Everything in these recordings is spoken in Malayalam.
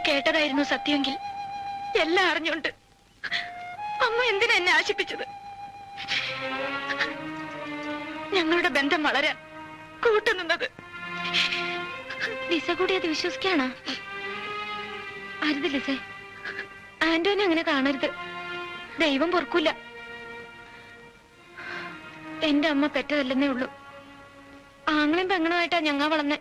കേട്ടതായിരുന്നു സത്യമെങ്കിൽ എല്ലാം അറിഞ്ഞുകൊണ്ട് അമ്മ എന്തിനാ എന്നെ ആശിപ്പിച്ചത്? ഞങ്ങളുടെ ബന്ധം വളരാൻ കൂട്ടുനിന്നത്. ലിസ കൂടി അത് വിശ്വസിക്കാണോ? അരുത് ലിസേ, ആന്റോനെ അങ്ങനെ കാണരുത്. ദൈവം പൊറുക്കൂല. എന്റെ അമ്മ പെറ്റതല്ലെന്നേ ഉള്ളൂ. ആങ്ങളെയും പെങ്ങളുമായിട്ടാ ഞങ്ങ വളർന്നെ.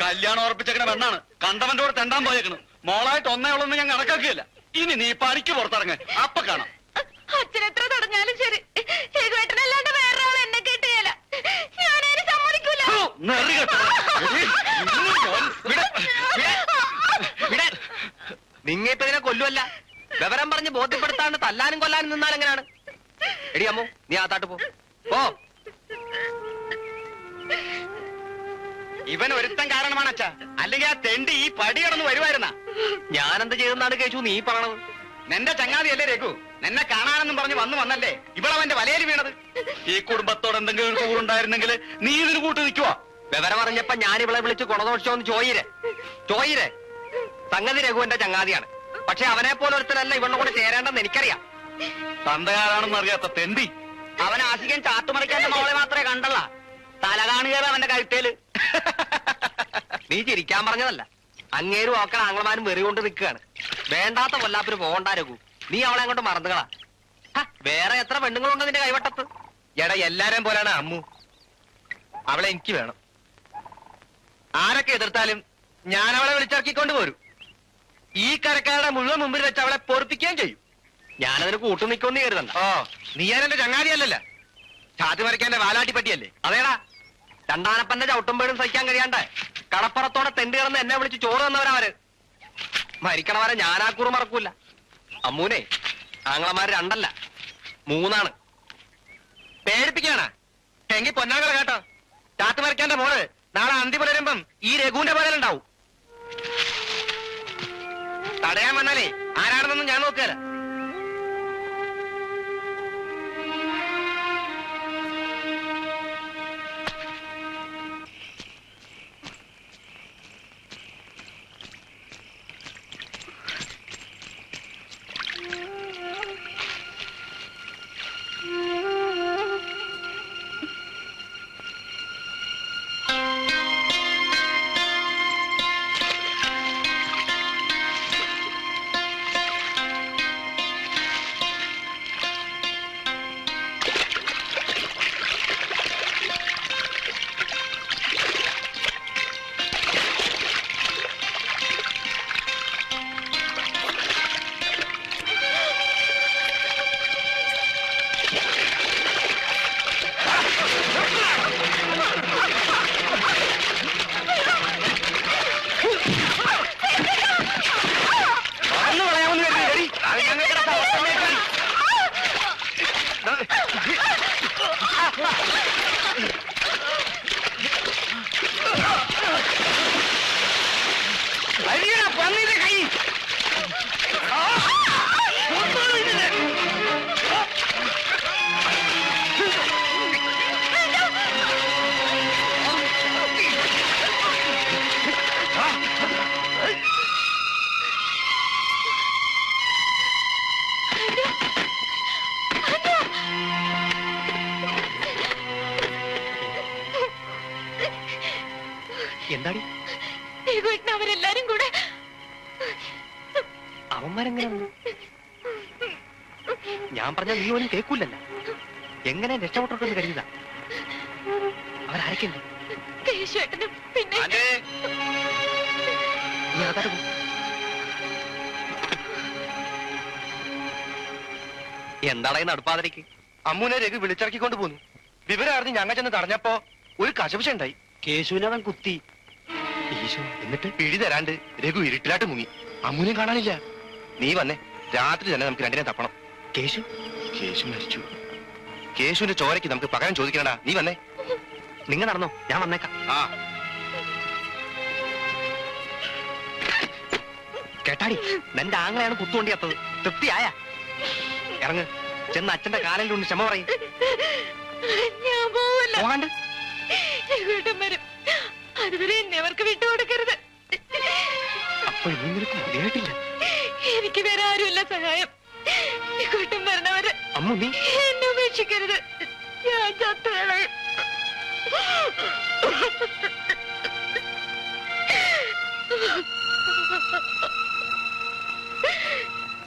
കല്യാണം ഉറപ്പിച്ചേക്കണ പെണ്ണാണ്. കണ്ടവന്റെ കൂടെ തെണ്ടാൻ പോയേക്കണ്. മോളായിട്ട് ഒന്നേ ഉള്ളൊന്നും ഞാൻ കണക്കാക്കിയല്ല. ഇനി നീ പണിക്ക് പുറത്തിറങ്ങ, അപ്പൊ കാണാം. അച്ഛനെത്ര തടഞ്ഞാലും ശരി, ഏകവേട്ടനല്ലാണ്ട് വേറെ ആൾ എന്നെ കേട്ടില്ല. ഞാനതിന് സമ്മതിക്കൂല. നിങ്ങ ഇപ്പൊ ഇതിനെ കൊല്ലുവല്ല. വിവരം പറഞ്ഞ് ബോധ്യപ്പെടുത്താണ്ട് തല്ലാനും കൊല്ലാനും നിന്നാൽ എങ്ങനെയാണ്? എടി അമ്മു, നീ ആത്താട്ട് പോ. ഇവൻ ഒരുത്തൻ കാരണമാണ് അച്ഛാ, അല്ലെങ്കിൽ ആ തെണ്ടി ഈ പടി കടന്ന് വരുമായിരുന്ന. ഞാനെന്ത് ചെയ്തെന്നാണ് കേശു നീ പറയണത്? നിന്റെ ചങ്ങാതിയല്ലേ രഘു? നിന്നെ കാണാനെന്നും പറഞ്ഞ് വന്നല്ലേ ഇവളവന്റെ വലയിൽ വീണത്. ഈ കുടുംബത്തോട് എന്തെങ്കിലും ഒരു കൂറുണ്ടായിരുന്നെങ്കിൽ നീ ഇതിന് കൂട്ട് നിൽക്കുവാ. വിവരം അറിഞ്ഞപ്പോ ഞാൻ ഇവളെ വിളിച്ച് ഗുണദോഷമെന്ന് ചോയിരെ. സംഗതി രഘുവിന്റെ ചങ്ങാതിയാണ്. പക്ഷെ അവനെ പോലെ ഒരുത്തരല്ല ഇവളുടെ കൂടെ ചേരേണ്ടെന്ന് എനിക്കറിയാം. തന്തകാരാണെന്ന് അറിയാത്ത തെണ്ടി. അവൻ ആശികൻ ചാട്ടുമറിക്കാന്റെ മോളെ മാത്രമേ കണ്ടല്ല, തല കാണുകയാണ് അവന്റെ കഴുത്തേല്. നീ ചിരിക്കാൻ പറഞ്ഞതല്ല. അങ്ങേരും ഓക്കൽ ആംഗ്ലമാരും വെറി കൊണ്ട് നിൽക്കുകയാണ്. വേണ്ടാത്ത കൊല്ലാപ്പിന് പോകണ്ട രഘു. നീ അവളെ അങ്ങോട്ട് മറന്നുകളാ. വേറെ എത്ര പെണ്ണുങ്ങളുണ്ട് നിന്റെ കൈവട്ടത്ത്? എടാ, എല്ലാരെയും പോലാണ് അമ്മു. അവളെ എനിക്ക് വേണം. ആരൊക്കെ എതിർത്താലും ഞാൻ അവളെ വിളിച്ചിറക്കിക്കൊണ്ട് പോരും. ഈ കരക്കാരുടെ മുഴുവൻ മുമ്പിൽ വെച്ച് അവളെ പൊറപ്പിക്കുകയും ചെയ്യും. ഞാനതിന് കൂട്ടു നിൽക്കുമെന്ന് കരുതണ്ട. ഓ, നീ ഞാനെന്റെ ചങ്ങാതിയല്ലല്ല, ചാതി മറിക്കാന്റെ വാലാട്ടി പറ്റിയല്ലേ? അതേടാ, രണ്ടാനപ്പന്റെ ചവിട്ടുമ്പോഴും സഹിക്കാൻ കഴിയാണ്ട് കടപ്പുറത്തോടെ തെണ്ടി കിടന്ന് എന്നെ വിളിച്ച് ചോറ് തന്നവരവര്. മരിക്കണവരെ ഞാനാക്കൂറ് മറക്കൂല. അമ്മൂനെ, ആങ്ങളമാര് 2 അല്ല 3 പേടിപ്പിക്കാണ്. എങ്കിൽ പൊന്നാങ്ങളെ കേട്ടോ, ചാത്ത് മറിക്കാന്റെ മോള് നാളെ അന്തി പുലരുമ്പം ഈ രഘുവിന്റെ പോലുണ്ടാവും. തടയാൻ വന്നാലേ ആരാണെന്നൊന്നും ഞാൻ നോക്കുകയല്ല. എന്താടി അവരെല്ലാരും കൂടെ അവന്മാരെങ്ങനെ? ഞാൻ പറഞ്ഞ നീ ഒന്നും കേൾക്കൂലല്ല. എങ്ങനെ രക്ഷപ്പെട്ടോട്ടെന്ന് കരുതാ? അവരാരൊക്കെയുണ്ട്? കേശുവേട്ടനും പിന്നെ നീ അകത്തോട്ട് പോ. എന്താടാ നടുപ്പാതിരിക്ക്? അമ്മൂനെ രഘു വിളിച്ചിറക്കിക്കൊണ്ട് പോന്നു. വിവരം അറിഞ്ഞ് ഞങ്ങൾ ചെന്ന് തടഞ്ഞപ്പോ ഒരു കശപിശ ഉണ്ടായി. കേശുവിനവൻ കുത്തി. ഈശോ, എന്നിട്ട് പിടി തരാണ്ട് രഘു ഇരുട്ടിലാട്ട് മുങ്ങി. അമ്മൂനെ കാണാനില്ല. നീ വന്നേ, രാത്രി തന്നെ നമുക്ക് 2 തപ്പണം. കേശു മരിച്ചു. കേശുവിന്റെ ചോരയ്ക്ക് നമുക്ക് പകരം ചോദിക്കണടാ. നീ വന്നേ. നിങ്ങൾ നടന്നോ, ഞാൻ വന്നേക്കാം. കേട്ടാടി, നിന്റെ ആങ്ങളെയാണ് കുത്തുകൊണ്ടിയത്തത്. തൃപ്തിയായ? ഇറങ്ങ്, ചെന്ന് അച്ഛന്റെ കാലിൽ കൊണ്ട് ക്ഷമ പറയും. ഞാൻ പോവില്ല. പോകാണ്ട് ഏകോട്ടം വരും. അതുവരെ എന്നെ അവർക്ക് വിട്ടുകൊടുക്കരുത്. അപ്പൊ ഇനി നിനക്ക് മതിയായിട്ടില്ല. എനിക്ക് വേറെ ആരുമില്ല സഹായം. ഏകോട്ടം വരണവര് അമ്മു നീ എന്നെ ഉപേക്ഷിക്കരുത്. ഞാൻ ചത്തുകളയും.